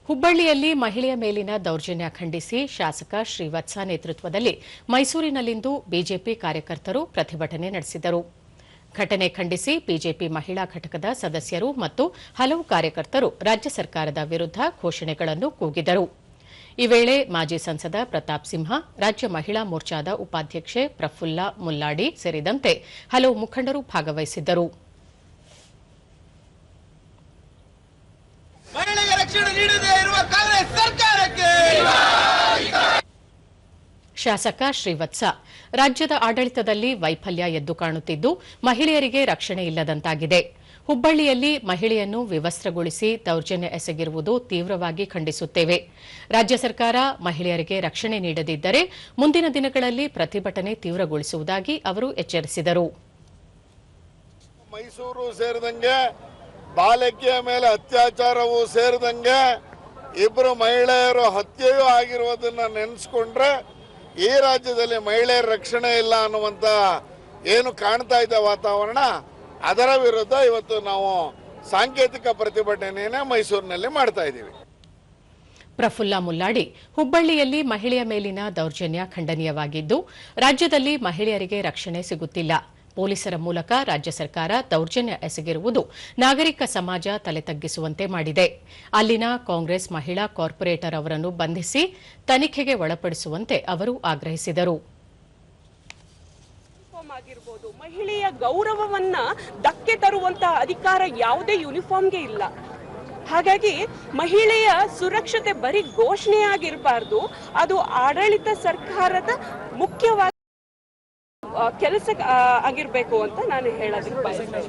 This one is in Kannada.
ಹುಬ್ಬಳ್ಳಿಯಲ್ಲಿ ಮಹಿಳೆಯ ಮೇಲಿನ ದೌರ್ಜನ್ಯ ಖಂಡಿಸಿ ಶಾಸಕ ಶ್ರೀವತ್ಸ ನೇತೃತ್ವದಲ್ಲಿ ಮೈಸೂರಿನಲ್ಲಿಂದು ಬಿಜೆಪಿ ಕಾರ್ಯಕರ್ತರು ಪ್ರತಿಭಟನೆ ನಡೆಸಿದರು. ಘಟನೆ ಖಂಡಿಸಿ ಬಿಜೆಪಿ ಮಹಿಳಾ ಘಟಕದ ಸದಸ್ಯರು ಮತ್ತು ಹಲವು ಕಾರ್ಯಕರ್ತರು ರಾಜ್ಯ ಸರ್ಕಾರದ ವಿರುದ್ಧ ಘೋಷಣೆಗಳನ್ನು ಕೂಗಿದರು. ಈ ವೇಳೆ ಮಾಜಿ ಸಂಸದ ಪ್ರತಾಪ್ ಸಿಂಹ, ರಾಜ್ಯ ಮಹಿಳಾ ಮೋರ್ಚಾದ ಉಪಾಧ್ಯಕ್ಷೆ ಪ್ರಫುಲ್ಲಾ ಮುಲ್ಲಾಡಿ ಸೇರಿದಂತೆ ಹಲವು ಮುಖಂಡರು ಭಾಗವಹಿಸಿದ್ದರು. ಶಾಸಕ ಶ್ರೀವತ್ಸ, ರಾಜ್ಯದ ಆಡಳಿತದಲ್ಲಿ ವೈಫಲ್ಯ ಎದ್ದು ಕಾಣುತ್ತಿದ್ದು ಮಹಿಳೆಯರಿಗೆ ರಕ್ಷಣೆ ಇಲ್ಲದಂತಾಗಿದೆ. ಹುಬ್ಬಳ್ಳಿಯಲ್ಲಿ ಮಹಿಳೆಯನ್ನು ವಿವಸ್ತ್ರಗೊಳಿಸಿ ದೌರ್ಜನ್ಯ ಎಸಗಿರುವುದು ತೀವ್ರವಾಗಿ ಖಂಡಿಸುತ್ತೇವೆ. ರಾಜ್ಯ ಸರ್ಕಾರ ಮಹಿಳೆಯರಿಗೆ ರಕ್ಷಣೆ ನೀಡದಿದ್ದರೆ ಮುಂದಿನ ದಿನಗಳಲ್ಲಿ ಪ್ರತಿಭಟನೆ ತೀವ್ರಗೊಳಿಸುವುದಾಗಿ ಅವರು ಎಚ್ಚರಿಸಿದರು. ಮೈಸೂರು ಸೇರಿದಂಗೆ ಬಾಲಕಿಯ ಮೇಲೆ ಅತ್ಯಾಚಾರವೂ ಸೇರಿದಂಗೆ ಇಬ್ಬರು ಮಹಿಳೆಯರು ಹತ್ಯೆಯೂ ಆಗಿರುವುದನ್ನು ನೆನೆಸ್ಕೊಂಡ್ರೆ ಈ ರಾಜ್ಯದಲ್ಲಿ ಮಹಿಳೆಯರ ರಕ್ಷಣೆ ಇಲ್ಲ ಅನ್ನುವಂತ ಏನು ಕಾಣ್ತಾ ಇದ್ದ ವಾತಾವರಣ, ಅದರ ವಿರುದ್ಧ ಇವತ್ತು ನಾವು ಸಾಂಕೇತಿಕ ಪ್ರತಿಭಟನೆಯನ್ನ ಮೈಸೂರಿನಲ್ಲಿ ಮಾಡ್ತಾ ಇದ್ದೀವಿ. ಪ್ರಫುಲ್ಲಾ ಮುಲ್ಲಾಡಿ, ಹುಬ್ಬಳ್ಳಿಯಲ್ಲಿ ಮಹಿಳೆಯ ಮೇಲಿನ ದೌರ್ಜನ್ಯ ಖಂಡನೀಯವಾಗಿದ್ದು ರಾಜ್ಯದಲ್ಲಿ ಮಹಿಳೆಯರಿಗೆ ರಕ್ಷಣೆ ಸಿಗುತ್ತಿಲ್ಲ. ಪೊಲೀಸರ ಮೂಲಕ ರಾಜ್ಯ ಸರ್ಕಾರ ದೌರ್ಜನ್ಯ ಎಸಗಿರುವುದು ನಾಗರಿಕ ಸಮಾಜ ತಲೆ ತಗ್ಗಿಸುವಂತೆ ಮಾಡಿದೆ. ಅಲ್ಲಿನ ಕಾಂಗ್ರೆಸ್ ಮಹಿಳಾ ಕಾರ್ಪೊರೇಟರ್ ಅವರನ್ನು ಬಂಧಿಸಿ ತನಿಖೆಗೆ ಒಳಪಡಿಸುವಂತೆ ಅವರು ಆಗ್ರಹಿಸಿದರು. ಮಹಿಳೆಯ ಗೌರವವನ್ನ ಧಕ್ಕೆ ತರುವಂತಹ ಅಧಿಕಾರ ಯಾವುದೇ ಯೂನಿಫಾರ್ಮ್ಗೆ ಇಲ್ಲ. ಹಾಗಾಗಿ ಮಹಿಳೆಯ ಸುರಕ್ಷತೆ ಬರೀ ಘೋಷಣೆಯಾಗಿರಬಾರ್ದು, ಅದು ಆಡಳಿತ ಸರ್ಕಾರದ ಮುಖ್ಯವಾದ ಕೆಲಸ ಆಗಿರಬೇಕು ಅಂತ ನಾನು ಹೇಳೋದಕ್ಕೆ ಬಯಸ್ತೇನೆ.